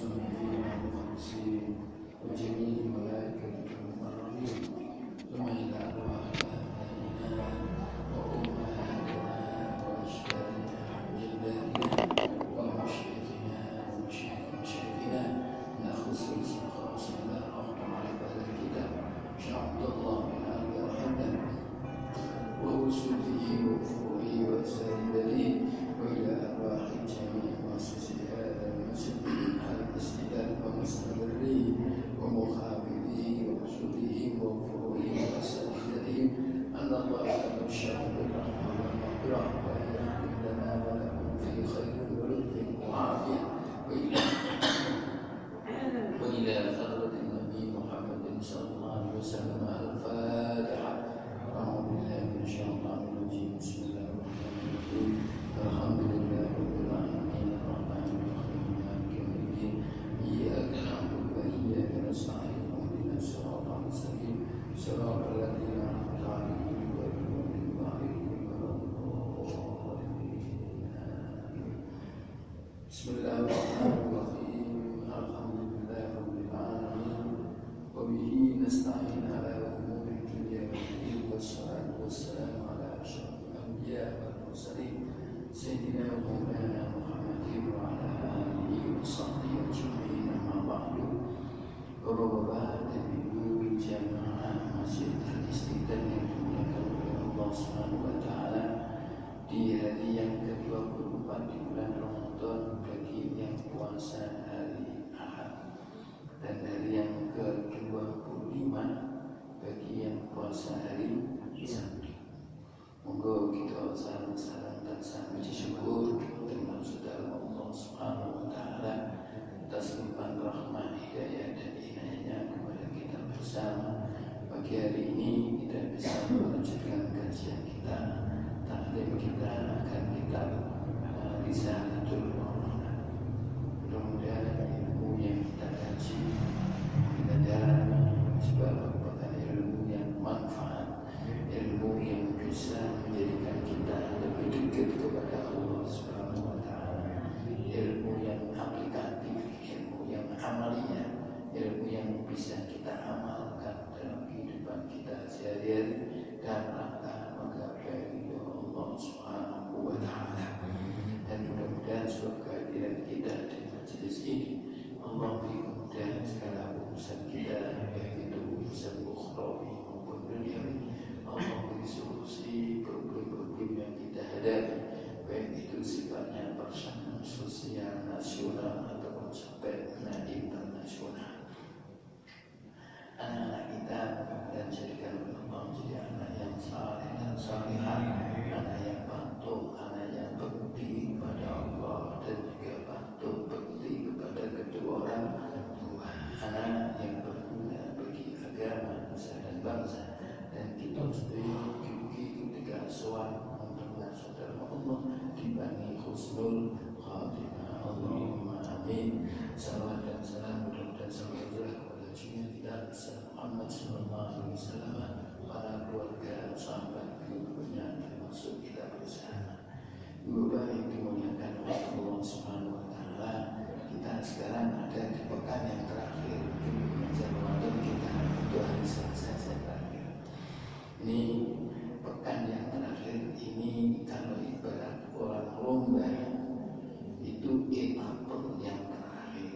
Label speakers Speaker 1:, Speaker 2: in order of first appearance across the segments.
Speaker 1: المصنفين والمخلصين وجميع الملائكة المقربين ثم إلى أرواح آبائنا وأمهاتنا وأجدادنا وجداتنا ومشايخنا ومشايخ مشايخنا نخص خاص إلى الرحمة على هذا الكتاب شيخ عبد الله بن أبي الحمد وأسوته وفروعه وأساتذته وإلى أرواح جميع مؤسسي هذا المسجد الاستدلال ومستمريه ومخابريه وأسوته وفروعه وأساتذته أن الله يتبشر بالرحمة والمغفرة وأن يحكم لنا ولكم في خير ورزق وعافية وإلى حضرة النبي محمد صلى الله عليه وسلم الفاتحة. أعوذ بالله من الشيطان الرجيم. بسم الله الرحمن الرحيم. الحمد لله رب العالمين الرحمن الرحيم مالك يوم الدين إياك نعبد وإياك نستعين اهدنا الصراط المستقيم صراط الذين أنعمت عليهم غير المغضوب عليهم ولا الضالين. بسم الله الرحمن الرحيم. الحمد لله رب العالمين وبه نستعين على أمور الدنيا والدين والصلاة والسلام على أشرف الأنبياء والمرسلين سيدنا ومولانا محمد وعلى آله وصحبه أجمعين. أما بعد وبعد من جماعة مسجد Al-Istiqlal yang dimuliakan oleh Allah Subhanahu wa taala di hari yang ke-24 di bulan Ramadan bagi yang puasa hari Ahad dan hari yang ke-25 bagi yang puasa hari Sabtu. Monggo kita salam dan puji syukur termasuk dalam Allah Subhanahu wa taala atas limpahan rahmat, hidayah dan inayahnya kepada kita bersama. Pagi hari ini kita bisa melanjutkan kajian kita, taklim kita akan kita Risalatul Maulana. Mudah-mudahan ilmu yang kita kaji kita jalani sebab merupakan ilmu yang manfaat, ilmu yang bisa menjadikan kita lebih dekat kepada Allah Subhanahu wa taala, ilmu yang aplikatif, ilmu yang amaliyah, ilmu yang bisa kita amalkan dalam kehidupan kita sehari-hari dan rangka menggapai ridho Allah Subhanahu wa taala. Dan mudah-mudahan sebab kehadiran kita di majelis ini Allah beri kemudahan segala urusan kita, baik itu urusan ukhrawi maupun duniawi. Allah beri solusi problem-problem yang kita hadapi, baik itu sifatnya persoalan sosial nasional ataupun sampai internasional. Anak-anak kita mudah-mudahan jadikan oleh Allah menjadi anak yang saleh dan salihah, anak yang patuh, anak yang berbakti kepada Allah dan juga patuh berbakti kepada kedua orang tua, anak yang berguna bagi agama, nusa dan bangsa. Dan kita sendiri ketika soal mendengar saudara Allah dibani husnul khatimah. Allahumma amin. Salawat dan salam mudah-mudahan selalu kepada junjungan kita Muhammad sallallahu alaihi wasallam, para keluarga, sahabat, keluarganya termasuk kita bersama. Bapak yang dimuliakan oleh Allah Subhanahu wa taala, kita sekarang ada di pekan yang terakhir di bulan Ramadan kita untuk hari Selasa terakhir. Ini pekan yang terakhir ini kalau ibarat orang lomba itu etapa yang terakhir.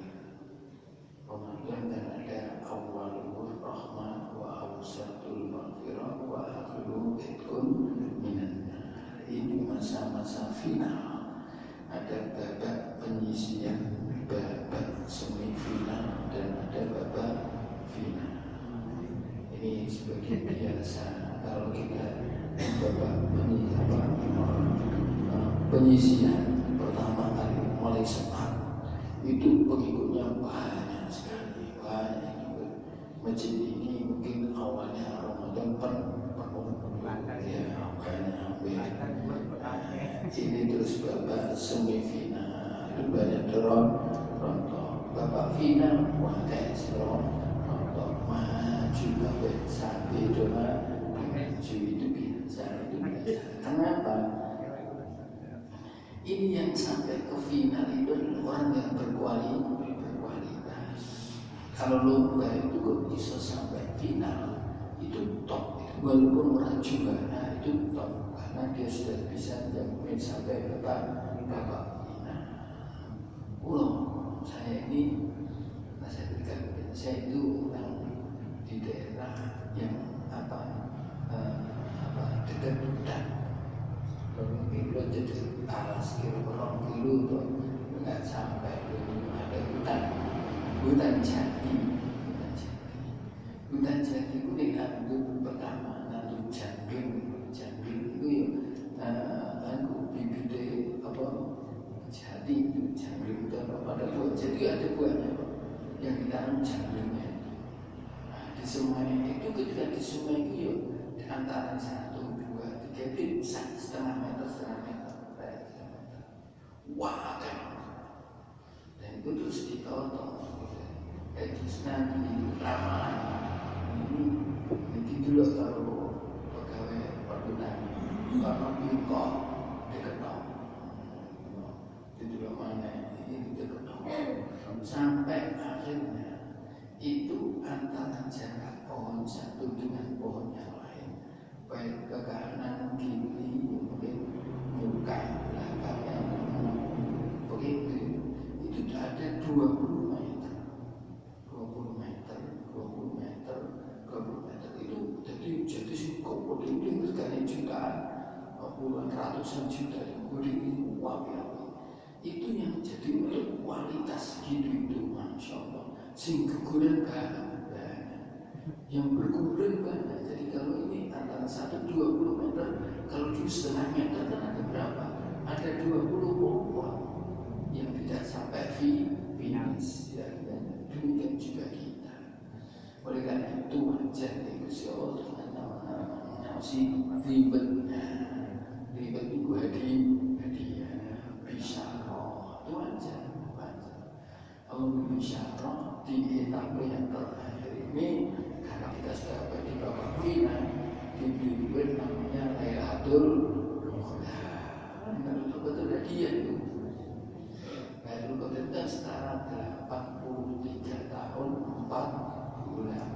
Speaker 1: Ramadan kan ada awalul rahmah wa awsatul maghfirah wa akhiru itqun minan nar. Ini masa-masa final. Ada babak penyisian, babak semifinal dan ada babak final. Ini sebagai biasa kalau kita babak penyisian pertama kali mulai sepak itu pengikutnya banyak sekali, banyak juga. Masjid ini mungkin awalnya Ramadan penuh ya, banyak ini terus babak semifinal itu banyak rontok, babak final wah kayak rontok maju sampai sampai doa maju itu biasa, itu biasa. Kenapa? Ini yang sampai ke final itu adalah orang yang berkualitas. Kalau lomba itu kok bisa sampai final, itu top. Walaupun orang juara itu top, karena dia sudah bisa menjamin sampai babak final. Saya ini, saya berikan saya itu orang di daerah yang dekat hutan. Kalau kilo jadi alas kilo tuh nggak sampai ada hutan jati. Hutan jati itu diambil pertama nanti jambing itu ya bibit apa jati itu jambing itu pada buah jadi ada buahnya yang ditanam jambingnya itu. Di sungai itu ketika di sungai itu ya di antara 1, 2, 3 itu setengah meter. Wah kan, dan itu terus ditonton. Terus nanti ramalan ini dulu kalau pegawai perhutani karena bingkok diketok itu dulu mana ini diketok sampai akhirnya itu antara jarak pohon satu dengan pohon yang lain baik ke kanan kiri mungkin muka belakangnya begitu itu ada 20 itu jadi sih kok ini sekali jutaan puluhan ratusan juta ini uang ya itu yang jadi untuk kualitas hidup itu Masya Allah sing keguran banyak yang berkumpul banyak. Jadi kalau ini antara 1-20 meter, kalau di setengah meter kan ada berapa? Ada 20 pohon yang tidak sampai finish ya, demikian juga kita. Oleh karena itu wajar Gusti Allah dengan nama si ribet itu hadiah bisa itu wajar. Allah bisa di etapa yang terakhir ini karena kita sudah di babak final diberi namanya Lailatul Qadar. Lailatul Qadar hadiah itu. Lailatul Qadar itu setara 83 tahun 4 bulan.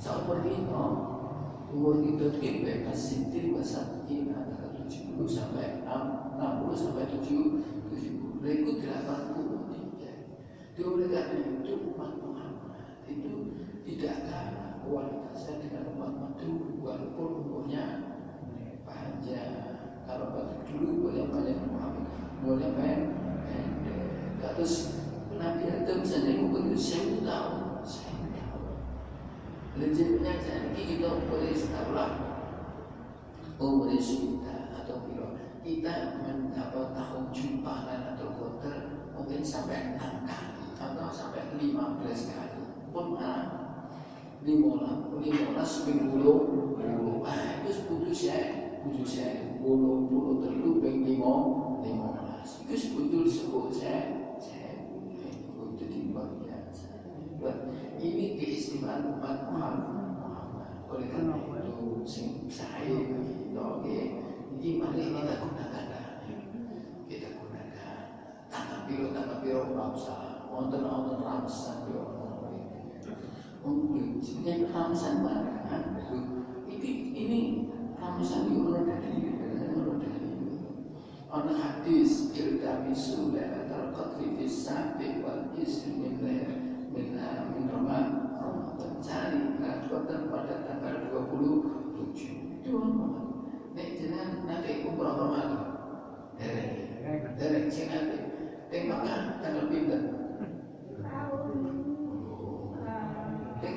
Speaker 1: Seumur itu umur itu bebas sintir wasatin antara 70 sampai 60 sampai 70 itu 83. Oleh karena itu umat Muhammad itu tidak kalah kualitasnya dengan umat dulu walaupun umurnya panjang. Kalau waktu dulu boleh banyak Muhammad boleh pendek. Terus Nabi Adam misalnya umur 1000 tahun. Legendnya jadi kita boleh tahulah umur sudah atau bila kita mendapat tahun jumpa atau kotor mungkin sampai 6 kali atau sampai 15 kali pun 15 puluh itu putus saya puluh terlalu peng 15 itu sebetulnya sebut saya itu timbang biasa. Ini keistimewaan umat Muhammad. Oleh karena itu saya ini mari kita gunakan tangan biru nggak usah wonten ramsan biru jadi ramsan mana ini ramsan biru dari ana hadis irtamisu lailatul qadri fis sabi wal ismi min Ramadan cari Qadar pada tanggal 27 itu nek jenengan nanti umrah Ramadan derek sing ate Mekah tanggal pinten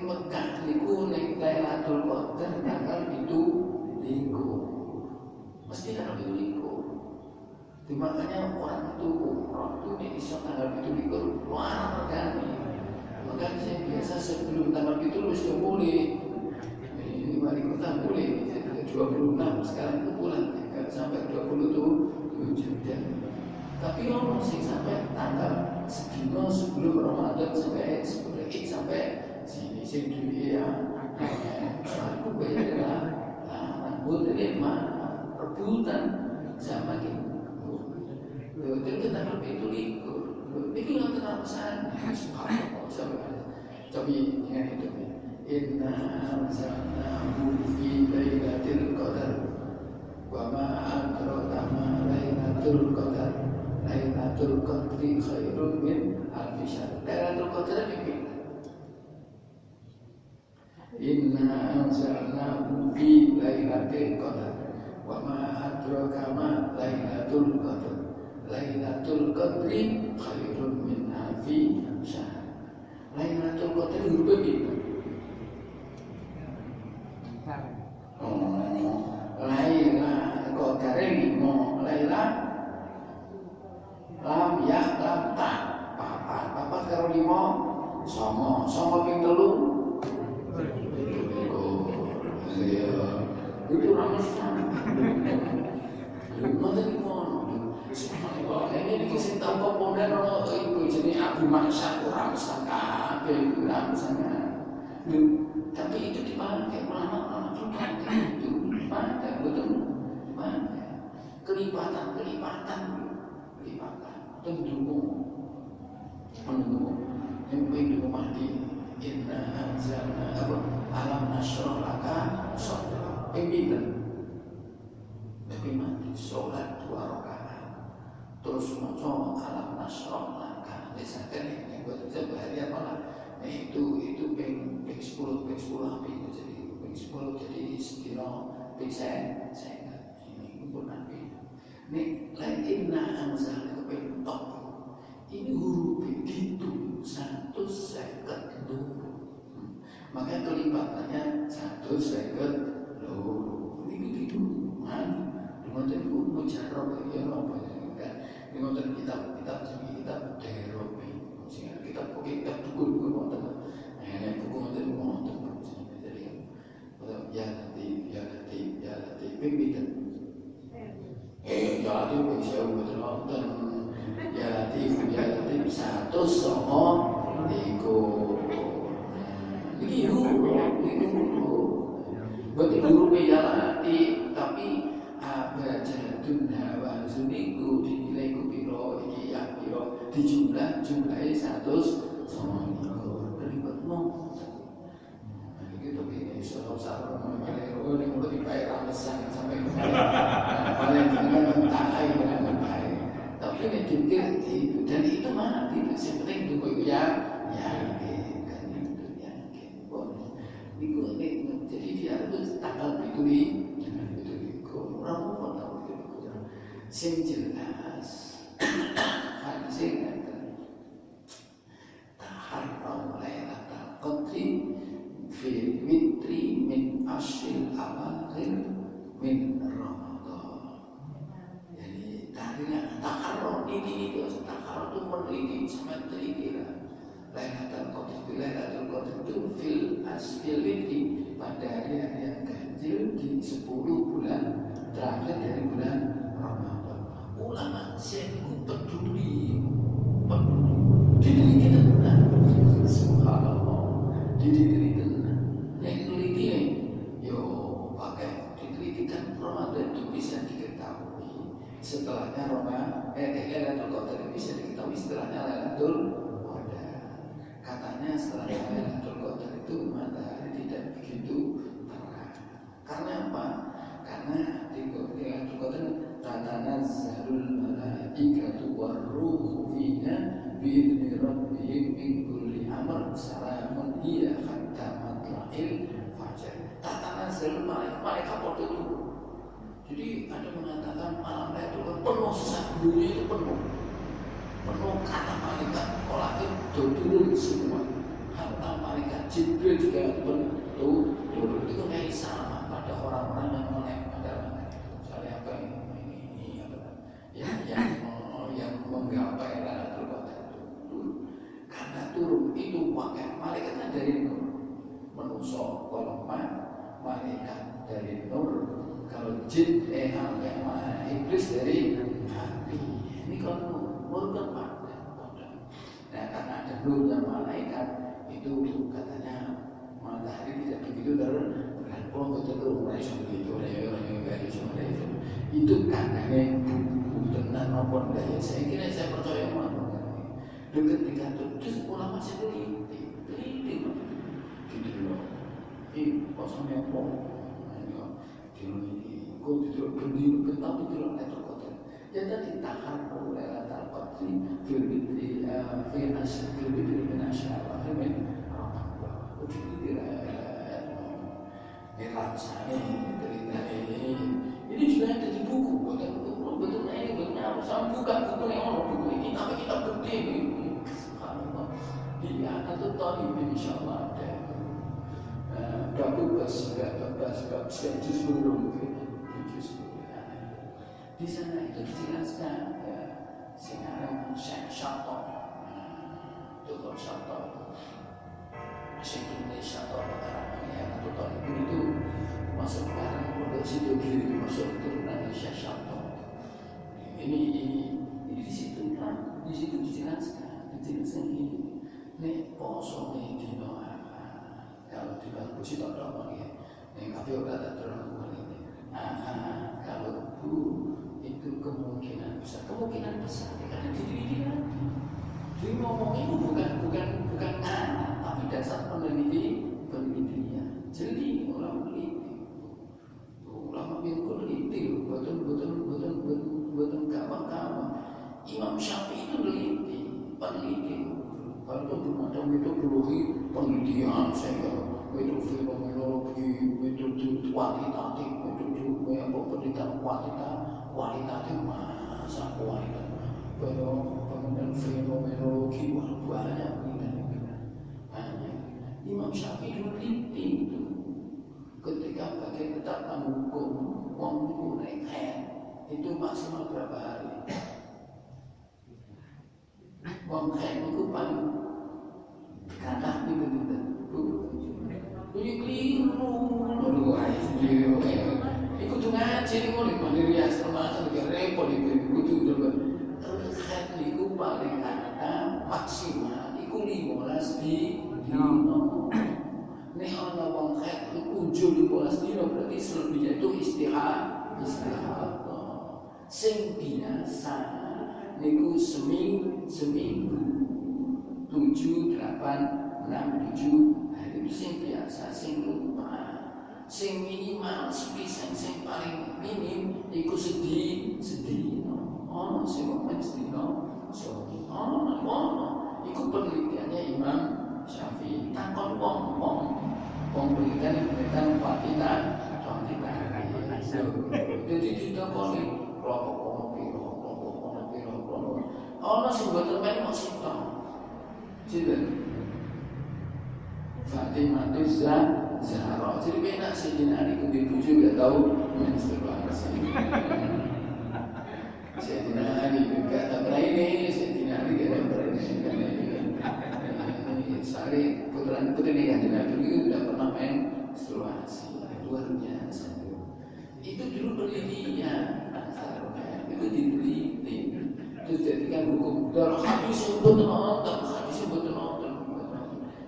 Speaker 1: Mekah niku nek Lailatul Qadar tanggal 7 minggu mesti tanggal 7 minggu. Makanya orang itu umrah itu bisa tanggal 7 minggu luar regane. Makanya saya biasa sebelum tanggal itu sudah boleh. Ini wali kota boleh. 26 sekarang itu pulang sampai 27 jam. Tapi orang masih sampai tanggal sedino sebelum Ramadan sampai sebelum Id sampai sini sing duwe ya. Aku bayar boleh mana rebutan sama kita. Itu tanggal itu likur. Ini nggak terlalu besar. Subhanallah sampai Tapi ingat itu, inna anzalnahu fi lailatul qadar wa ma adraka ma lailatul qadar. Lailatul qadri khairun min alfi syahr. Lailatul qadar ini inna anzalnahu fi lailatul qadar wa ma adraka ma lailatul qadar. Lailatul qadri khairun min alfi syahr. Lailatul qadar itu berbeda. Laila qadar lima, laila lam ya lam ta papat karo lima songo ping 3 itu ramesan ngoten ngono ini sing tampa pondhen ana iku jenenge Abu Mansur ramesan kabeh iku ramesan. Tapi itu dipakai ulama-ulama itu dipakai betul kelipatan mendukung yang mendukung mati. Inna anzalna alam nashrah laka sadrak pimpinan tapi mati sholat 2 rakaat terus maca alam nashrah laka desakan yang buat kita bahari apalah itu ping 10 api jadi ping 10 jadi sedina ping 1 ini pun api. Nek lain inna anzalna kepentok ini huruf itu 150. Maka kelipatannya 150. Ini begitu man. Ngoten ku mujarrab ya apa ya. Ngoten kitab jadi kitab Derobi. Sing kitab kitab dukun ngoten. Nek buku ngoten jadi ya nanti pimpinan. Ya nanti bisa ngoten. Ya latif 109 ini berarti huruf ya latif tapi abjadun hawa suniku dinilai ku piro iki ya piro dijumlahi 100 ribet mau gitu begini soal oh ini mulai dibayar ramesan sampai paling dengan mentai tapi ini dipikir itu dan itu mati yang penting itu kok jadi dia harus tanggal itu orang pun tahu itu sing jelas hadis taharram lailatul qadri fi witri min ashril awakhir min Ramadan. Jadi tadinya taharram ini taharram itu meneliti sama teliti lah. Lailatul Qadar itu fil witri pada hari yang ganjil di 10 bulan terakhir dari bulan Ramadan. Ulama sendiri peduli diteliti tenan. Subhanallah, diteliti tenan. Yang diteliti yo pakai ditelitikan Ramadan itu bisa diketahui. Setelahnya Lailatul Qadar bisa diketahui setelahnya Lailatul katanya setelah Lailatul Qadar itu matahari tidak begitu terang. Karena apa? Karena di Lailatul Qadar tatanazzalul malaikatu warruhu fiha biidzni rabbihim min kulli amr salamun hiya hatta matla'il fajar. Tatanazzalul malaikat waktu itu. Jadi ada mengatakan malam Lailatul Qadar penuh sesak dunia itu penuh kata malaikat kolakir turun semua. Harta malaikat Jibril juga turun. Itu kayak sama pada orang-orang yang melek pada langit. Misalnya apa ini yang menggapai Lailatul Qadar itu karena turun itu pakai malaikatnya dari nur. Manusia kalau malaikat dari nur, kalau jin iblis dari api. Ini kalau nur kan nah karena ada nurnya malaikat itu katanya matahari tidak begitu terang. Kalau betul mulai seperti itu itu katanya benar maupun daya. Saya kira saya percaya maupun ketika itu ulama sendiri sampai apa? Dino ini, kau tidak berdiri, tapi tidak letter kotor. Ya tadi tahan oleh letter kotor, filbitri, filbitri benasyara, filbitri rasanya ini juga ada di buku, betul ini betul sama buka buku yang orang buku ini, tapi kita bukti ini, dia akan tetap insyaallah ada. Bab justru di sana itu dijelaskan ya, sekarang Syekh Dr. Syato Syekh Indonesia atau orang atau itu masuk barang produksi dogiri masuk turunan Syekh Syato. Ini di situ kan, di situ dijelaskan ini. Nek poso nih dino kalau tidak bersih tak ada lagi. Nek kafe udah tak terlalu ini. Kalau bu itu kemungkinan besar karena diri lagi. Jadi ngomong itu bukan anak, tapi dasar penelitian. Jadi ulama yang peneliti, betul gampang. Imam Syafi'i itu peneliti. Kalau macam metodologi penelitian, metode fenomenologi, metode kualitatif, metode penelitian kualitatif masa kualitas, kemudian fenomenologi banyak penelitian. Imam Syafi'i meneliti itu ketika bagian tetapkan hukum uang naik itu maksimal berapa hari? Wong kaya itu paling kakak itu keliru ikut ngaji ini mau mandiri asrama repot itu kaya itu paling kakak maksimal itu 15 dino ini ada wong kaya itu 15 dino berarti selebihnya itu istirahat sing biasa niku seminggu 7, 8, 6, 7 hari itu sing biasa, sing lupa, sing minimal sepisan, sing paling minim iku sedih, ono sing momen sedino, ono iku penelitiannya Imam Syafi'i. Takon wong penelitian kuantitas. Jadi ditakoni kelompok ono sing boten men kok sitok. Sinten? Fatimah Zahra. Jadi benak Sayyidina Ali ku bojo gak tahu menstruasi. Sayyidina Ali gak tahu ini, Sayyidina Ali gak tahu ini. Sari putri Kanjeng Nabi itu tidak pernah menstruasi. Luar biasa. Itu dulu penelitian itu diteliti. Terus jadikan hukum dalam hadis yang betul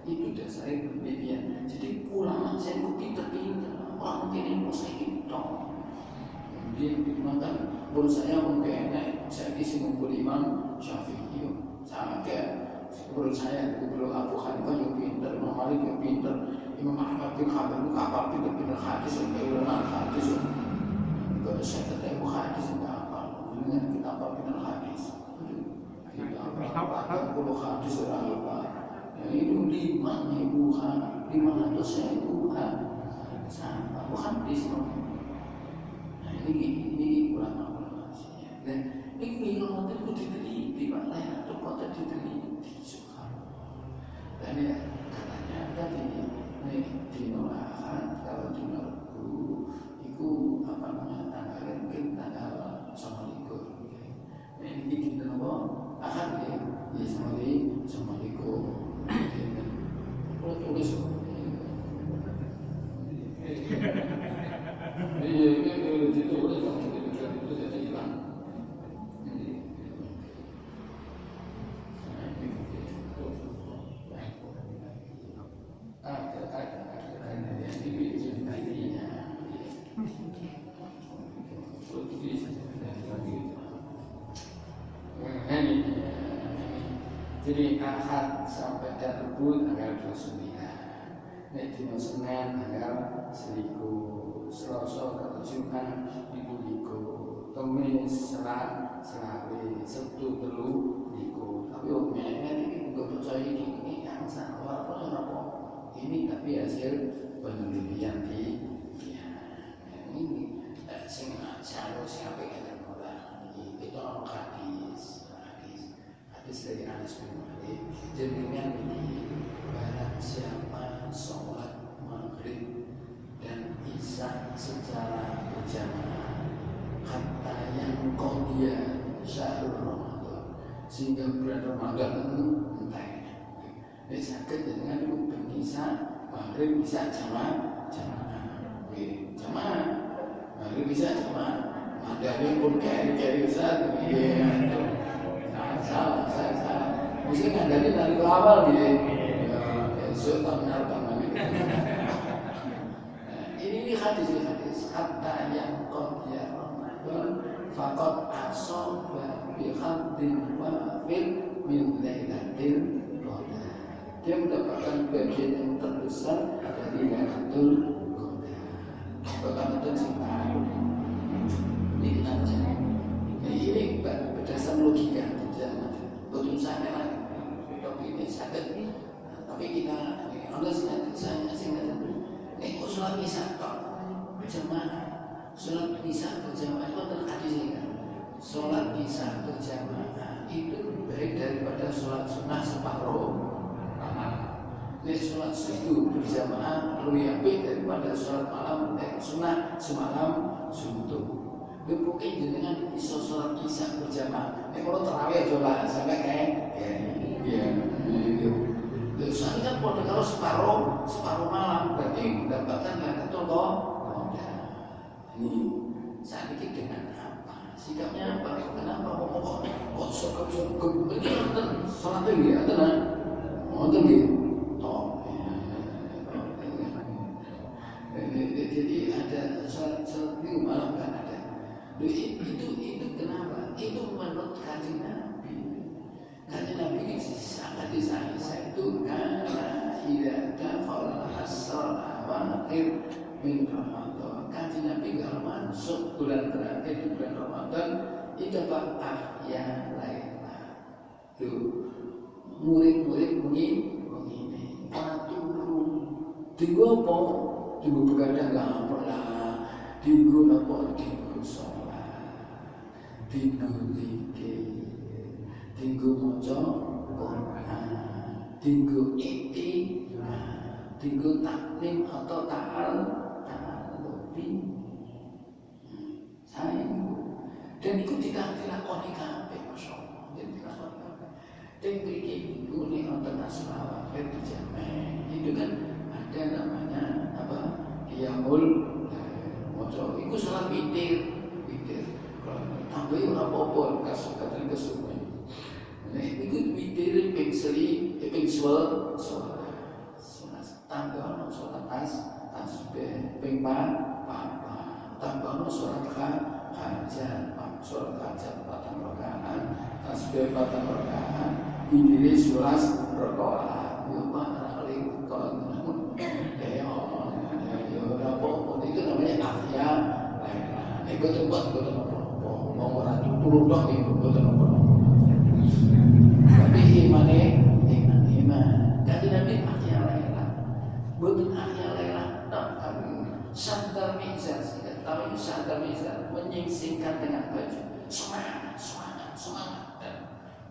Speaker 1: itu dasarnya penelitian. Jadi ulama saya itu pinter-pinter, orang mungkin mau saya gitu. Kemudian maka menurut saya mungkin saya kisah ngumpul Imam Syafi'i sama kayak menurut saya belum Abu Hanifah yang pinter, Imam Malik yang pinter, Imam Ahmad bin Hanbal itu apa pinter hadis yang ulama hadis. Kalau saya kata Abu hadis enggak apa, dengan kita apa pinter hadis. Kita puluh hadis orang lupa. Itu 5.000 sama bukan hadis. Nah ini ulama-ulama sih. Dan ini ulama itu diteliti, maknanya atau kota diteliti. Dan ya katanya tadi nih dinolakan kalau dinolku itu apa namanya tanggal mungkin tanggal 29. Nah ini dinolak akan ya Assalamualaikum. Kalau tulis iya ini ditulis itu jadi hilang. Jadi Ahad sampai Rabu tanggal 29. nek dina Senin tanggal 1.000, Selasa ketujuhan 1.000, Kamis selawe, Sabtu 3.000. Tapi ngene iki kok percaya iki yang salah apa ini, tapi hasil penelitian di ini sing apik kan ora iki itu ono hadis dari Anas bin Malik jenengan ini barang siapa sholat maghrib dan isya secara berjamaah hatta yang qadiya syahrul Ramadan sehingga bulan Ramadan entek nek saged jenengan iku ben isya maghrib isya jamaah maghrib isya jamaah madane pun keri Ustaz salah. Mesti ngandani dari awal gitu. Esok tahun ini hadis. Hatta yang qad ya Ramadan faqad asaba bi khaddin wafil min lailatil qadar. Dia mendapatkan bagian yang terbesar dari Lailatul Qadar. Bahkan itu ini berdasar logika. Betul saya lagi, tapi ini sakit. Tapi kita, Allah singkat. Ini sholat isya berjamaah. Sholat isya berjamaah itu adalah hadisnya. Sholat isya berjamaah itu baik daripada sholat sunnah separuh. Ini sholat subuh berjamaah lebih baik daripada sholat malam sunnah semalam suntuk. Mungkin jenengan iso sholat isya berjamaah. Kalau terawih aja lah sampai kayak gitu. Soalnya kan kalau separuh malam berarti mendapatkan Lailatul Qadar. Ini saat ini dengan apa? Sikapnya apa? Kenapa? Kok sokap ini nonton sholat tinggi atau nggak? Nonton gitu. Jadi ada sholat minggu malam kan ada. Itu kenapa? Itu menurut Kanjeng Nabi. Kanjeng Nabi ini sangat disayang itu karena tidak dakhala as-salat wa akhir min Ramadan. Kanjeng Nabi kalau masuk bulan terakhir di bulan Ramadan itu apa? Ya lainlah. Murid-murid begini maturu. Tunggu apa? Tunggu begadang nggak pernah. Tunggu apa? Tunggu sholat. Tunggu zikir. Tunggu maca Quran. Tunggu iktikaf. Tunggu taklim atau ta'allubi. Dan itu tidak dilakoni kabeh masyaallah. Dan mriki ngene wonten asmaul dijamek. Itu kan ada namanya apa? Qiyamul maca. Iku salat witir. Tambah ora apa-apa kasukatan kesuwen. Nek iku witir ping seli, ping suwel, tambah ono salat tasbih ping tambah ono salat hajat, sholat hajat 4 rakaat, tasbih 4 rakaat, witir 11 rakaat. Yo paling kon itu namanya ahya. Itu tempat betul apa? Mau ora turun dong itu betul apa? Tapi iman. Jadi Nabi ahya laila. Betul ahya laila. Sadar mizan. Tapi sadar mizan menyingsingkan dengan baju. Semangat.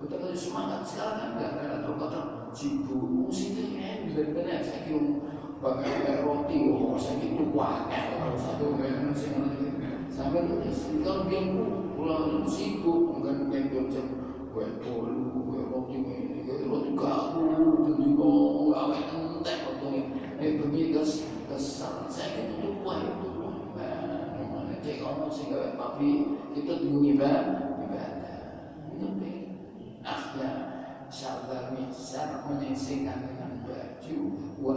Speaker 1: Betul semangat sekarang kan enggak ada terkotor sibuk musik ini benar-benar saya kira pakai roti saya kira wakai satu memang sampai kalau dia pulang sibuk bukan yang jam kue roti garu tentu gawe entek waktu begitu kesal saya kira itu buah itu mana cek orang sih gawe tapi itu tunggu ibadah itu akhirnya sadar misal menyingsingkan dengan baju wa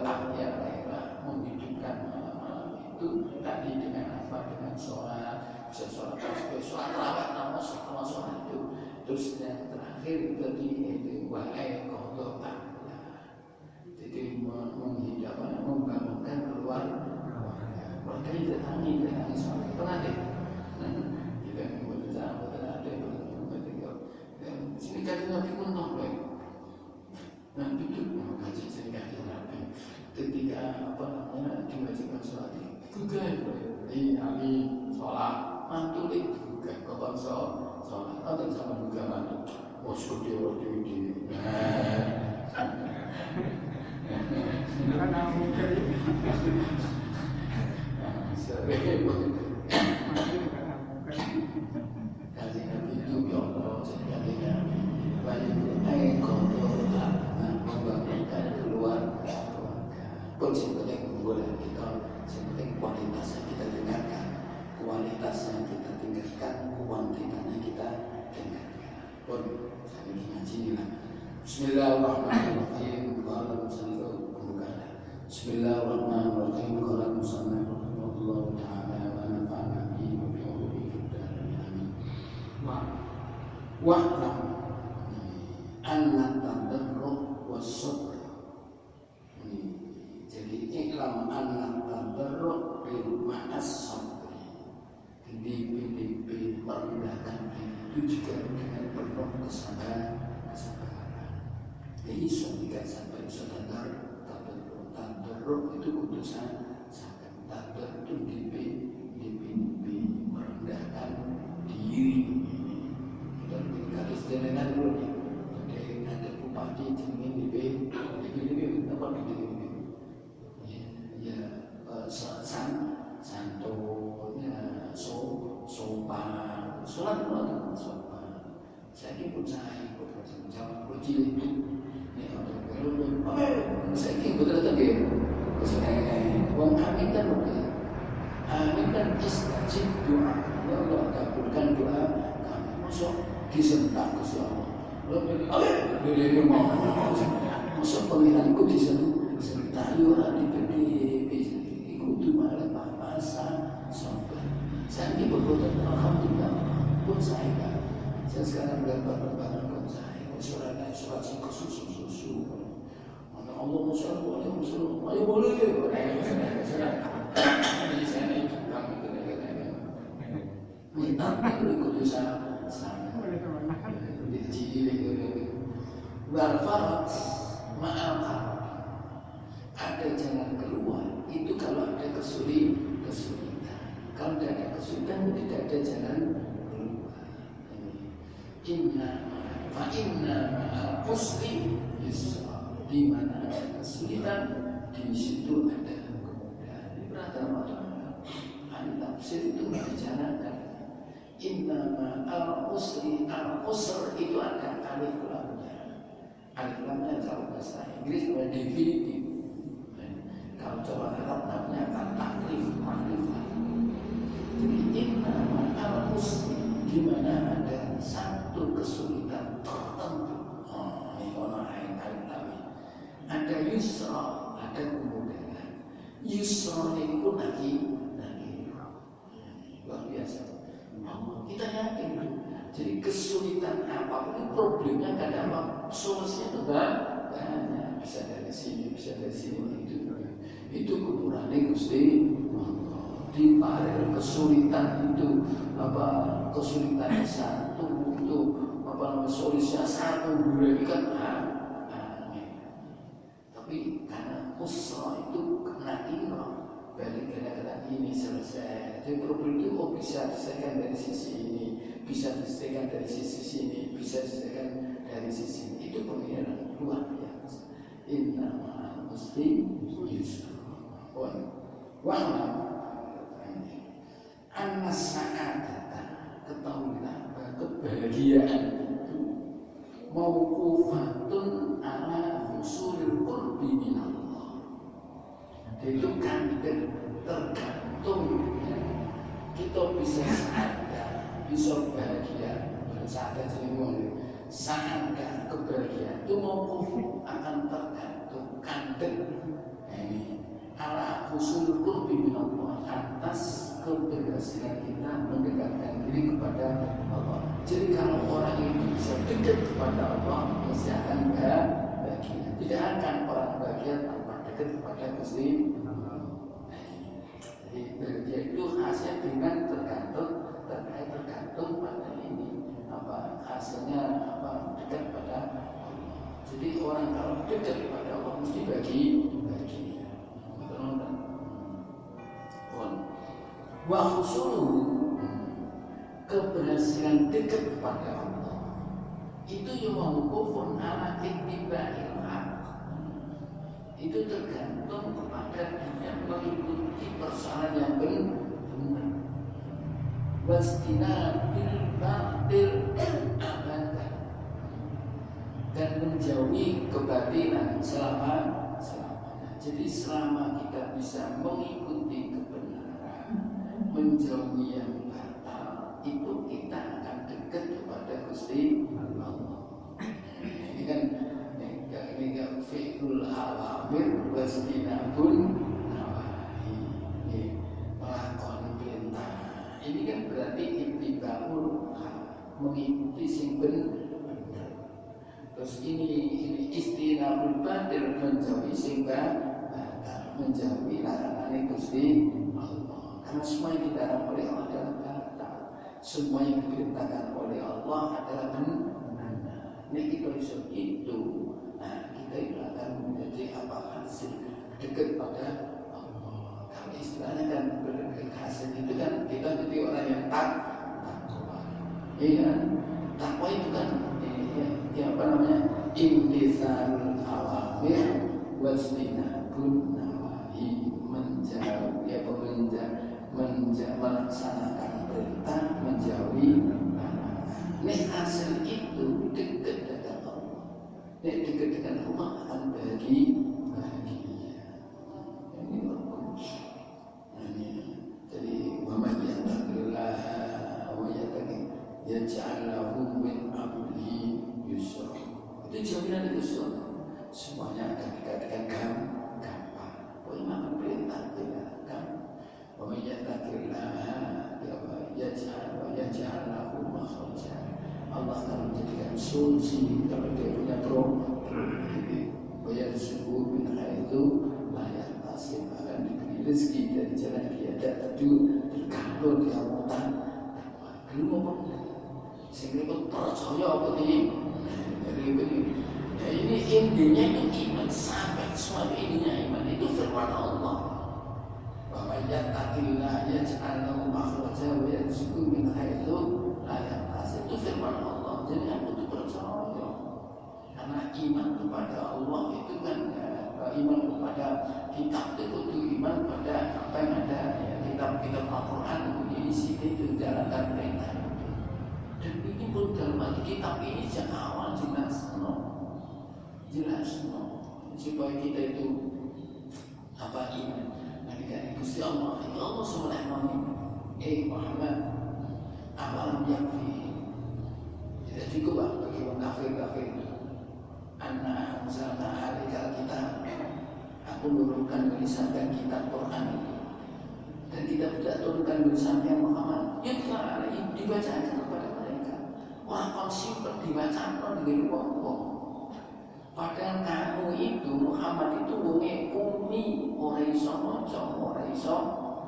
Speaker 1: akhya laila menghidupkan malam itu tadi dengan apa? Dengan sholat, bisa sholat tasbih, sholat rawat, namun semua sholat itu. Terus yang terakhir tadi itu wa'ai qadha. Jadi menghidupkan soal pengantin. Kita buat sama ada sini kata Nabi pun tahu. Nah itu kaji sini kata Nabi. Ketika diwajibkan sholat itu kan, Nabi sholat mantul itu kan, kapan sholat atau sama juga mantul. Oh sudah waktu itu.
Speaker 2: Karena mungkin
Speaker 1: kaji Nabi itu ya Allah jadi banyak kotor membangunkan keluarga. Yang penting boleh kita, yang penting kualitasnya kita dengarkan, kualitasnya kita tingkatkan, kuantitasnya kita tingkatkan. Pun saya ingin ngaji lah. Bismillahirrahmanirrahim. Kalau misalnya pembukaan. Bismillahirrahmanirrahim. Kalau misalnya Allah Taala wa nafa'ana bihi wa bi ulumi amin. Wa'lam anna tadarruk wa sabr. Jadi iklam anna tadarruk bil ma'as sabri. Di merendahkan itu juga dengan penuh kesabaran. Jadi suamikan sampai sadar tadarruk itu kudusan sampai tadarruk itu di merendahkan diri. Kita harus jalan dulu nih. Ada bupati jenengin di apa santonya sopan, sholat dulu sopan. Saya pun saya jawab kecil itu. Saya betul-betul dia. Wong amin kan betul. Amin kan istajib doa. Ya Allah kabulkan doa kami. Masuk disentak ke Allah. Lalu mau masuk pengiranku disentak. Yo di PD itu malah masa sampai. Saya ini berbuat alhamdulillah pun saya kan. Saya sekarang berbahan pun saya. Surat susu. Mana Allah Musa boleh. Ayo boleh. Jadi saya ini kami kena. Minta ikut usaha sama. Wal farat ma'al farat. Ada jalan keluar. Itu kalau ada kesulitan. Kalau tidak ada kesulitan tidak ada jalan keluar. Inna ma'al usri yusra. Di mana ada kesulitan, di situ ada kemudahan. Ini perhatian tafsir itu dibicarakan. Inna ma'al usri, al-usr itu ada alif lamnya. Alif lamnya kalau bahasa Inggris ada definitif. Kalau coba Arab namanya akan takrif. Jadi inna ma'al usri, di mana ada satu kesulitan tertentu. Ini orang lain kali. Ada yusra, ada kemudahan. Yusra ini pun lagi luar biasa. Kita yakin itu. Jadi kesulitan apapun problemnya kadang apa solusinya itu banyak. Bisa dari sini itu kekurangan Gusti. Di parel kesulitan itu kesulitan satu itu solusinya satu kan tapi karena usra itu nakirah balik kata ini selesai. Jadi problem itu bisa diselesaikan dari sisi ini, bisa diselesaikan dari sisi sini, bisa diselesaikan dari sisi ini. Itu pengiran luar biasa. Inna ma'al usri yusra. Wa'lam anna sa'adata, ketahuilah kebahagiaan itu mauqufatun ala husulil qurbi minallah. Itu kan tergantung ya. Kita bisa sa'adah, bisa bahagia. Sa'adah jadi sa'adah kebahagiaan itu mauquf akan tergantung kandeng ini ala husulil qurbi minallah, atas keberhasilan kita mendekatkan diri kepada Allah. Jadi kalau orang itu bisa dekat kepada Allah, mesti akan bahagia. Tidak akan orang bahagia tanpa dekat kepada Gusti. Jadi bahagia itu rahasia dengan tergantung pada ini apa hasilnya apa dekat pada Allah. Jadi orang kalau dekat pada Allah mesti bagi. Wa husuluhu, keberhasilan dekat kepada Allah itu yang mawqufun ala ittiba'il haq. Itu tergantung kepada dia mengikuti persoalan yang benar. Wastinabil batil abadan, dan menjauhi kebatilan selamanya. Jadi selama kita bisa mengikuti kebenaran, menjauhi yang batal, itu kita akan dekat kepada Gusti Allah. Ini kan fi'lul awamir wastinabun nawahi, melakoni perintah. Ini kan berarti ittiba'ul haq, mengikuti sing bener. Terus ini istinabul batil, menjauhi sing batal, menjauhi larangan Gusti Allah. Karena semua yang dilarang oleh Allah adalah batal, semua yang diperintahkan oleh Allah adalah benar. Ini kita bisa itu, kita itu akan menjadi apa hasil dekat pada Allah. Kalau istilahnya kan hasil itu kan kita jadi orang yang takwa. Iya, takwa itu kan apa namanya, imtitsalul awamir wastinabun nawahi, melaksanakan perintah, menjauhi larangan. Nek hasil itu dekat dengan Allah, nek dekat dengan Allah akan bahagia. Ini bagus. Jadi wa man yattaqillaha wa yaj'al lahu min amrihi yusra. Itu jaminan yusra. Semuanya akan dikatakan gampang. Oh, memang perintah tidak gampang. Wa man yattaqillaha yaj'al lahu makhraja. Allah akan menjadikan solusi kalau dia punya problem. Bayar subuh min haitsu la yahtasib, akan diberi rezeki dari jalan dia tidak kalau dia mutan. Belum apa? Sehingga percaya apa ini? Ini intinya itu iman, sampai semua intinya iman itu firman Allah. Wa may yattaqillaha yaj'al lahu makhraja wa yarzuqhu min haitsu la yahtasib. Itu firman Allah. Jadi aku itu percaya. Karena iman kepada Allah itu kan iman kepada kitab itu iman pada apa yang ada, ya, kitab-kitab Al-Quran itu diisi itu jalankan perintah. Dan ini pun dalam kitab ini sejak awal jelas supaya kita itu apa iman. Nanti kan Gusti Allah, ya Allah subhanahu Muhammad, awalam yakfi, tidak cukup bagi orang kafir. Anak misalnya alika kita, aku menurunkan tulisan kitab Quran itu, dan kita tidak turunkan tulisan yang Muhammad. Ya kita dibacakan kepada mereka. Orang konsiper dibacakan dengan wong. Padahal kamu itu Muhammad itu wonge umi, ora iso maca, ora iso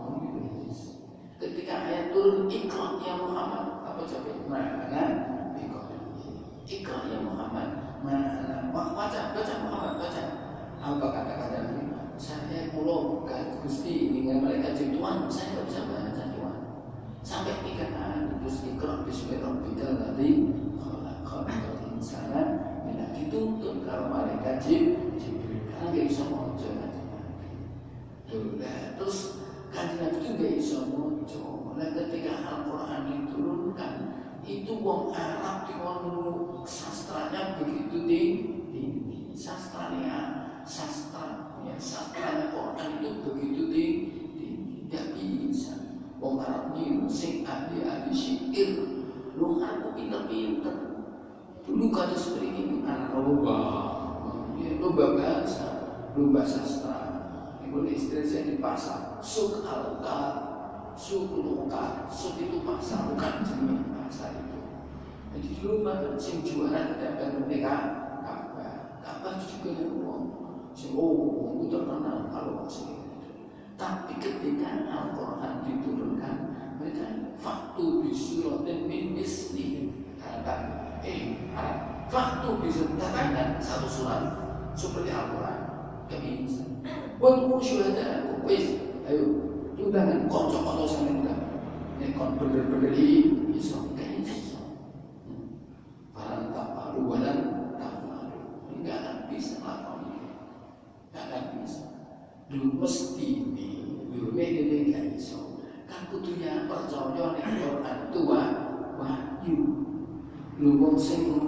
Speaker 1: nulis. Ketika ayat turun Iqra ya Muhammad, apa coba? Mana? Iqra ya Muhammad. Mana? Baca Muhammad, baca. Apa kata-kata ini? Saya pulau ke Gusti dengan mereka Tuhan, saya tidak bisa baca Tuhan. Sampai 3 kali terus Iqra bismillahirrahmanirrahim tadi khalaqal insana dituntut kalau malaikat Jibril karena gak bisa muncul terus kanjeng Nabi itu gak bisa muncul. Nah ketika Al-Quran diturunkan itu wong Arab di sastranya begitu tinggi, sastranya Quran itu begitu tinggi, gak bisa. Wong Arab ini sing ahli syair, lu aku pinter. Dulu kata seperti ini anak lomba bahasa, lomba sastra. Ibu istri saya di pasar, suk alukar, suk itu pasar, bukan jenis pasar itu. Jadi dulu bahkan sing juara ketika mereka Ka'bah itu juga ada uang. Sing itu terkenal kalau masih itu. Tapi ketika Al-Quran diturunkan, mereka faktu bisuratin min misli, katakan, faktu bisa katakan satu surat seperti Al-Quran, kami bisa. Buat syuhada, wes, ayo, undangan konco-konco sama kita. Ini kon bener-bener iso, kayak iso. Barang tak paru, barang tak paru, nggak akan bisa lakukan ini, nggak akan bisa. Dulu mesti dulu ini gak iso. Kan kudunya percaya nek Quran tua wahyu. Lu wong sing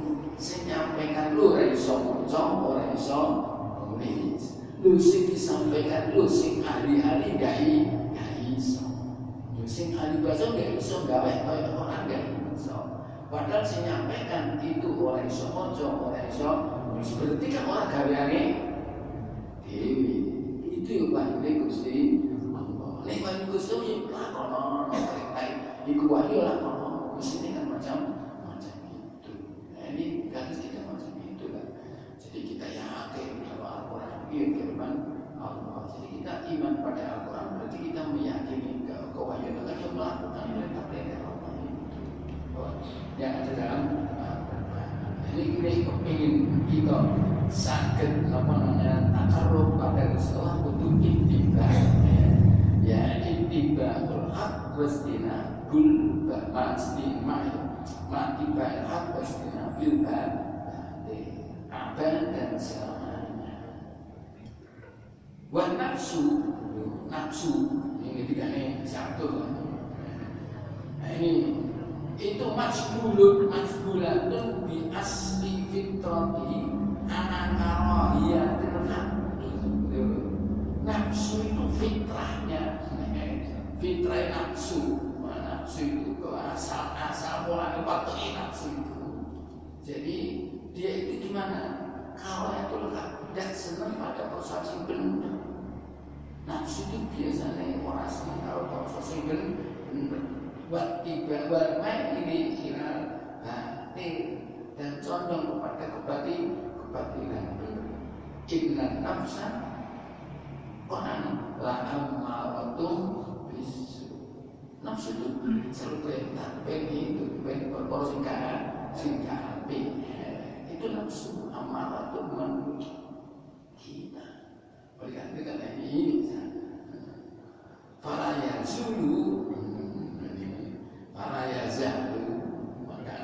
Speaker 1: nyampaikan lu ora iso maca, ora iso nulis. Lu sing disampaikan lu sing ahli-ahli gak iso. Lu sing ahli bahasa gak iso gawe kaya Quran gak iso. Padahal sing nyampaikan itu ora iso maca, ora iso nulis. Berarti kan ora gaweane dewi. Itu wahyu Gusti Allah. Nek wahyu Gusti Allah lakono perintah iku wahyu lakono. Mesti kan macam itu. Nah, ini kan kita macam itu kan. Jadi kita yakin bahwa Al-Quran itu firman Allah. Jadi kita iman pada Al-Quran berarti kita meyakini bahwa wahyu itu akan melakukan perintah Allah itu. Yang ada dalam ini kepingin kita sakit apa namanya takarub pada Rasulullah untuk ittiba, ya ittiba hak wastina bul masti matiba hak wastina bil abad dan selamanya. Wan nafsu ini tidak nih satu. Nah, ini itu majbulatun bi asli fitrati anakarahiyatil haqi. Nafsu itu fitrahnya, fitrah nafsu itu asal mulanya pakai nafsu itu. Jadi dia itu gimana? Kalau itu tidak senang pada proses yang benar. Nafsu itu biasanya orang senang kalau proses yang benar. Buat tiba main ini kira batin dan condong kepada kebatilan. Inna nafsa Quran la amaratum bisu. Nafsu itu selalu perintah, itu perintah singkat itu nafsu amaratum menuju kita. Berganti dengan ini Faraya Zulu para yazalu, maka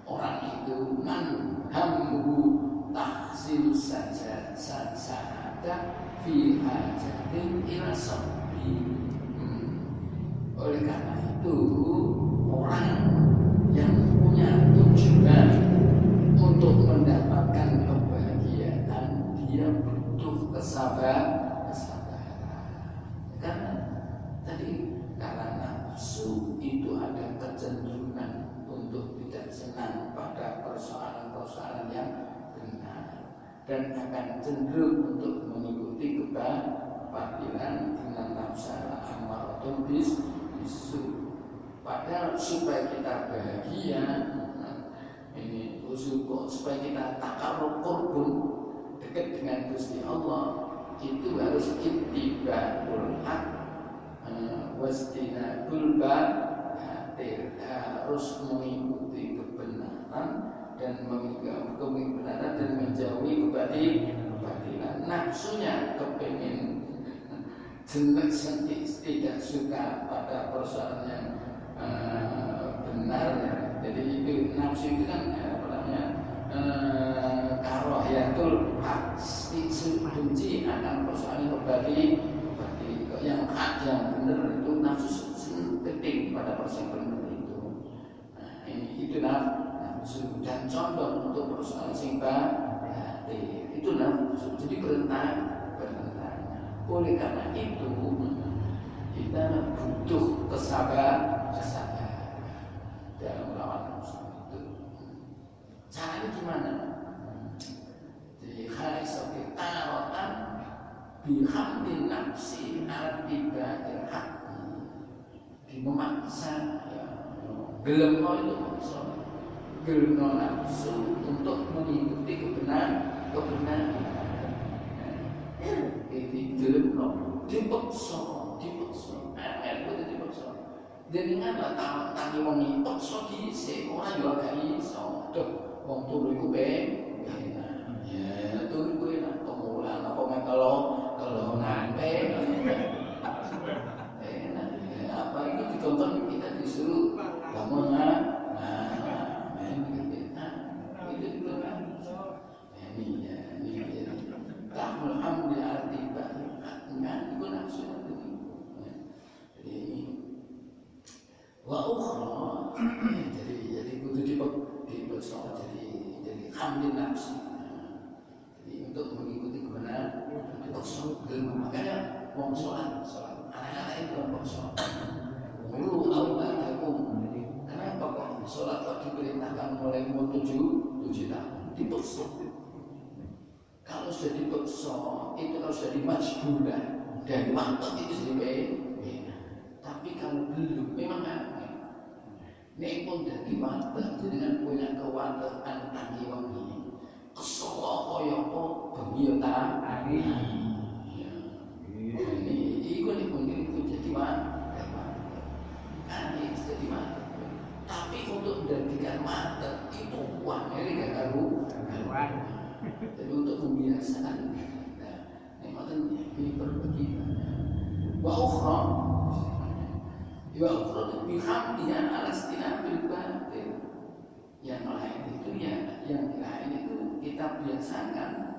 Speaker 1: orang itu manhamhu tahsil saja ada fi hajatin ila sabbi. Oleh karena itu orang yang punya tujuan untuk mendapatkan kebahagiaan dia butuh kesabaran. Karena tadi nafsu itu ada kecenderungan untuk tidak senang pada persoalan-persoalan yang benar dan akan cenderung untuk mengikuti kebatilan dengan nafsa amaratun bisu. Padahal supaya kita bahagia, ini supaya kita takarrub qurbun dekat dengan Gusti Allah, itu harus ittiba'ul haq wastinabul batil, harus mengikuti kebenaran dan kebenaran dan menjauhi kebatilan. Nafsunya kepingin tidak suka pada persoalan yang benar, ya. Jadi itu nafsu itu kan apa namanya karohiyatul hak, benci akan persoalan yang hak yang benar itu nafsu penting pada persoalan benar itu. Nah, itu nafsu dan condong untuk persoalan sing batil itu nafsu. Jadi perintah. Oleh karena itu kita butuh kesabaran dalam melawan nafsu itu. Caranya gimana? Jadi khaisatil tarotan bihamdin nafsi al-ibadil haqi, memaksa gelemno itu maksa gelemno nafsu untuk mengikuti kebenaran. Jadi gelemno dipek dipaksa. Dengan lah tangi wong iki paksa dhisik, ora yo gak iso. Duh, wong turu iku enak. Ya, turu iku enak kemulan apa mek kalau ngantek. Enak. Apa ini ditonton kita disuruh bangun main gitu. Itu kan. Ini. Tahmul hamdi artiba. Enggak, itu nafsu itu. Jadi ini wa ukhra jadi kudu dipaksa jadi hamdin nafsi. Jadi untuk mengikuti kebenaran dipaksa. Makanya wong sholat anak-anak itu dipaksa. Mulu auladakum. Kenapa kok sholat kok diperintahkan mulai umur 7 tahun? Dipaksa. Kalau sudah dipaksa itu kalau sudah dimajburkan dan mantap itu sudah tapi kalau belum memang nek pun dadi mantep dengan punya kewantean tangi wengi. Kesel kaya apa bengi ta ari. Ini iku nek mungkin itu jadi mantep. Ini jadi mantep. Tapi untuk menjadikan mantep itu uangnya gak karuan. Jadi untuk membiasakan nek ngoten iki perbagi. Wa ukhra bihamdiha ala istinabil batil. Yang lain itu yang lain itu kita biasakan,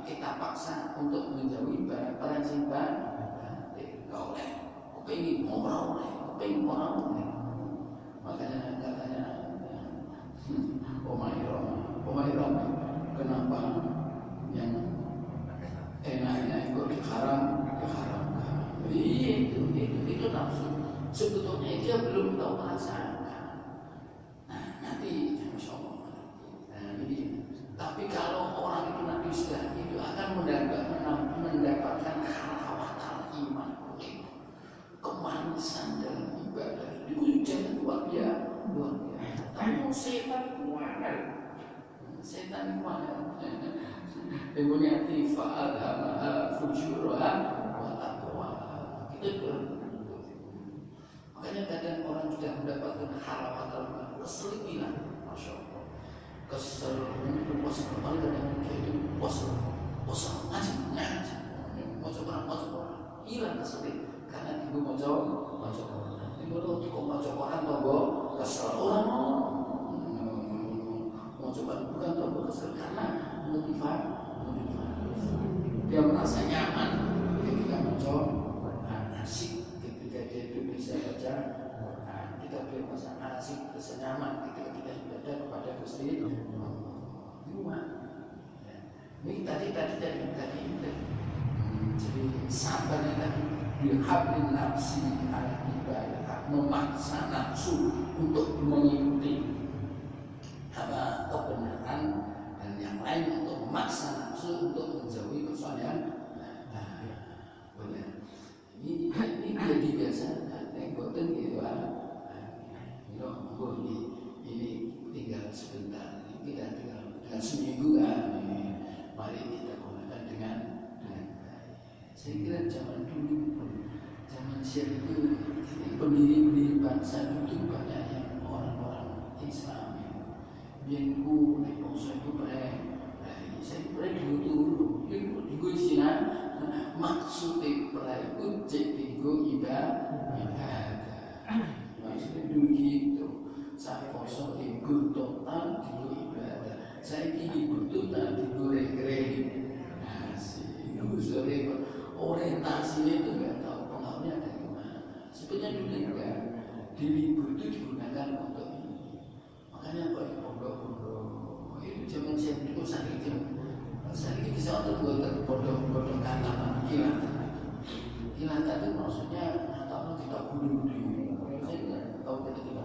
Speaker 1: kita paksa untuk menjauhi barang-barang sing batil. Gak oleh, kepengin ora oleh. Makanya katanya Omai Roma, kenapa yang enaknya itu diharamkan? Iya itu nafsu. Sebetulnya dia belum tahu merasakan. Nah nanti Masya Allah. Ini. Tapi kalau orang itu nanti sudah itu akan mendapatkan halawatal iman, kemanisan dalam ibadah. Itu jangan luar biasa. Tapi setan itu mana? Setan itu mana? Kemudian tifa'adhamaha fujurha wa taqwa. Kita makanya kadang orang sudah mendapatkan halawatal iman, kesel hilang, Masya Allah. Kesel, puasa kembali kadang kayak itu puasa ngaji, macam orang hilang kesel karena ibu macam orang. Ibu tuh kok macam orang tonggo kesel orang mau coba bukan tonggo kesel karena motivasi. Dia merasa nyaman ketika macam asik. Ketika dia itu bisa baca Quran, kita beri masa asik, rasa nyaman ketika kita beribadah kepada Gusti Allah. Ini tadi. Jadi sabarnya tadi bihablin nafsi ala ibadah, memaksa nafsu untuk mengikuti apa kebenaran dan yang lain untuk memaksa nafsu untuk menjauhi kesalahan. Benar. Ini jadi biasa yang boten gitu ini tinggal sebentar, kita tinggal seminggu kan, mari kita gunakan dengan saya kira zaman dulu, zaman Syekh itu pendiri bangsa itu banyak yang orang-orang Islam biarku naik bangsa itu saya dulu di gue sini maksudnya perai cek tinggu ibadah. Maksudnya dulu gitu. Saya kosong tinggu total tinggu ibadah. Saya kini butuh tinggu regret. Itu sudah repot. Orientasinya itu nggak tahu pengaruhnya dari mana. Sebenarnya dulu enggak. Di libur itu digunakan untuk ini. Makanya apa? Pondok-pondok itu zaman saya dulu sakit jam. Saya ini bisa untuk buat bodoh kata kilatan itu maksudnya atau kita bunuh diri. Saya tidak tahu kita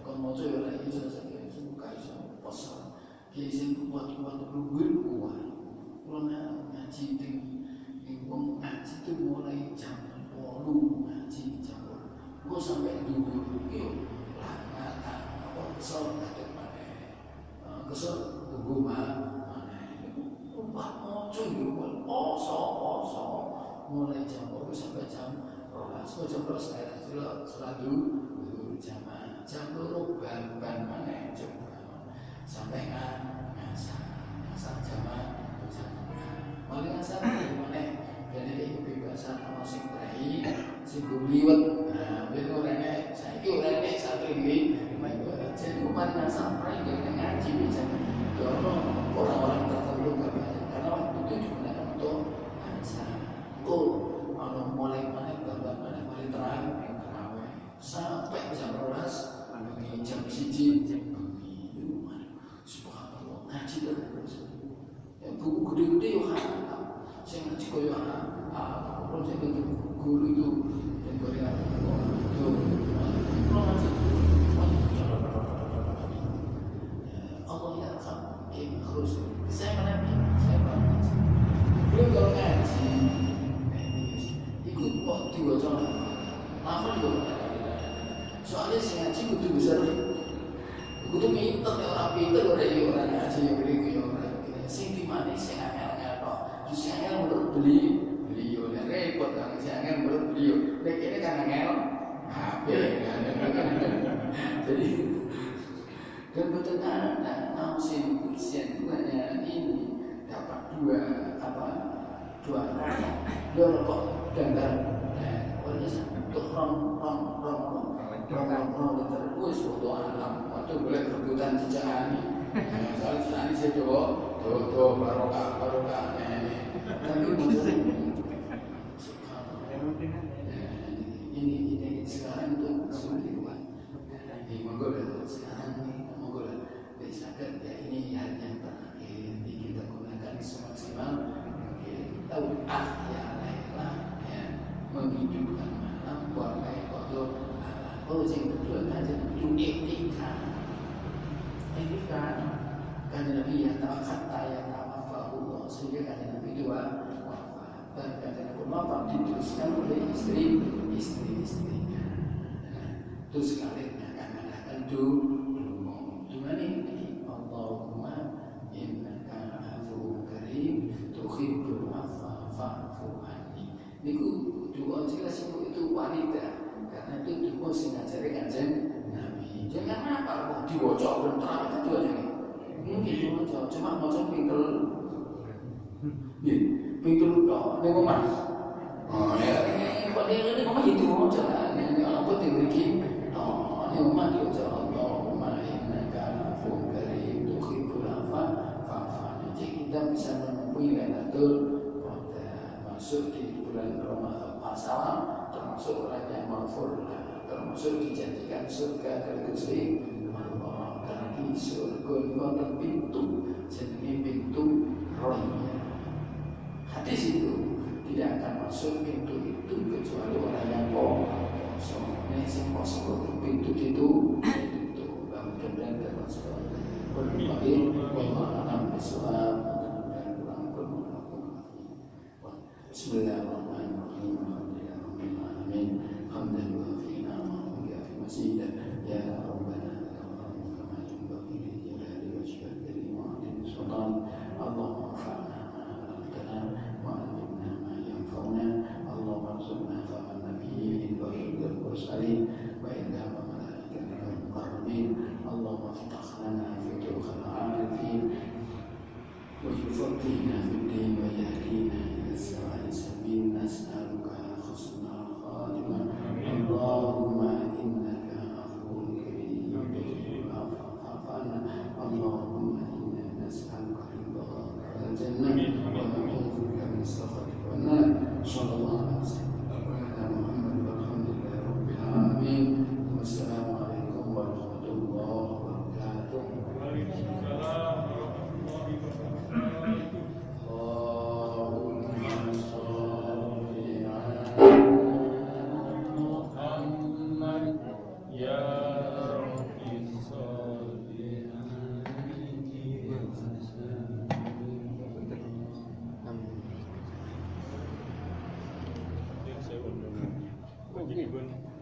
Speaker 1: kalau mau coba lagi saya suka itu pasal. Kiai buat luwih kuat. Kalau ngaji tinggung ngaji itu mulai jam 8 ngaji jam 8. Gua sampai dulu itu kesel ada mana? Kesel tunggu mana? Pak moco poso mulai jam 10 sampai jam 12. Jam 12 selalu jamaah. Jam 2 ban mana coba sampai ngasar jamaah. Mulai ngasar mana? Jadi itu kebebasan orang sing berai, sing liwet. Nah, bener orangnya saya itu orangnya satu ini. Jadi kemarin ngasar berai dengan ngaji biasanya. Orang-orang tertentu karena waktu itu digunakan untuk ngasar. Mulai terang sampai jam 12 jam 1 subhanallah ngaji terus yang buku gede-gede yo saya ngaji koyo kalau saya guru itu yang berikan itu Allah ya harus saya menanti belum kalau ngaji ikut waktu diwaca lafal juga soalnya si ngaji kudu besar kudu pinter ya orang pinter orang ngaji yang beri ya orang sing di mana sing angel kok terus angel menurut beli oleh repot kan si angel menurut beli lek ini kan angel HP jadi dan betul nah nausin kursian itu hanya ini dapat dua rokok dan oleh untuk rong wis foto alam waktu boleh rebutan jejakan soal jejakan saya coba barokah tapi ini sekarang itu seperti itu di Mongolia sekarang bisa kan ya ini hal yang terakhir kita gunakan semaksimal tahu ya menghidupkan malam pakai waktu yang kedua kajian itu etika kajian Nabi yang kata yang Allah sehingga kajian Nabi itu dan kajian Nabi wafat diteruskan oleh istri-istrinya terus kalian akan mengatakan gimana ini Allahumma innaka afuwwun karim tuhibbul afwa fa'fu anni niku doa jelas itu wanita karena itu doa sing ngajari kanjeng Nabi jangan apa kok diwaca bentar itu aja mungkin diwaca cuma maca pintel pintel tok ning omah ya ini omah itu maca ning apa diberi ning omah diwaca Allahumma innaka afuwwun karim tuhibbul afwa fa'fu anni kita bisa menemui Lailatul Qadar masuk di bulan Ramadan masalah termasuk orang yang maghfur termasuk dijanjikan surga dari Gusti Allah karena di surga itu pintu jenenge pintu rohnya hadis itu tidak akan masuk pintu itu kecuali orang yang poso sing poso pintu itu mudah-mudahan termasuk berbagai pengalaman Islam Bismillahirrahmanirrahim. Alhamdulillahirabbil alamin. Hamdan wa fina wa fi masjidah ya rabbana kama yanbaghi li jalali wajhika karim wa adil sultan. Allahumma anfa'na ma 'allamtana wa 'allimna ma yanfa'una. Allahumma arzuqna fahman nabiyyin wa hifdzal mursalin wa ilhama malaikatil muqarrabin. Allahumma iftah lana futuhal 'arifin wa yufaqqihna fid din wa yahdina السواء سبيل نسألك حسن الخاتمة اللهم إنك عفو كريم تحب العفو فاعف عنا اللهم إنا نسألك رضاك والجنة ونعوذ بك من سخطك والنار صلى الله عليه وسلم وعلى محمد والحمد لله رب العالمين والسلام عليكم ورحمة الله وبركاته.
Speaker 2: Saya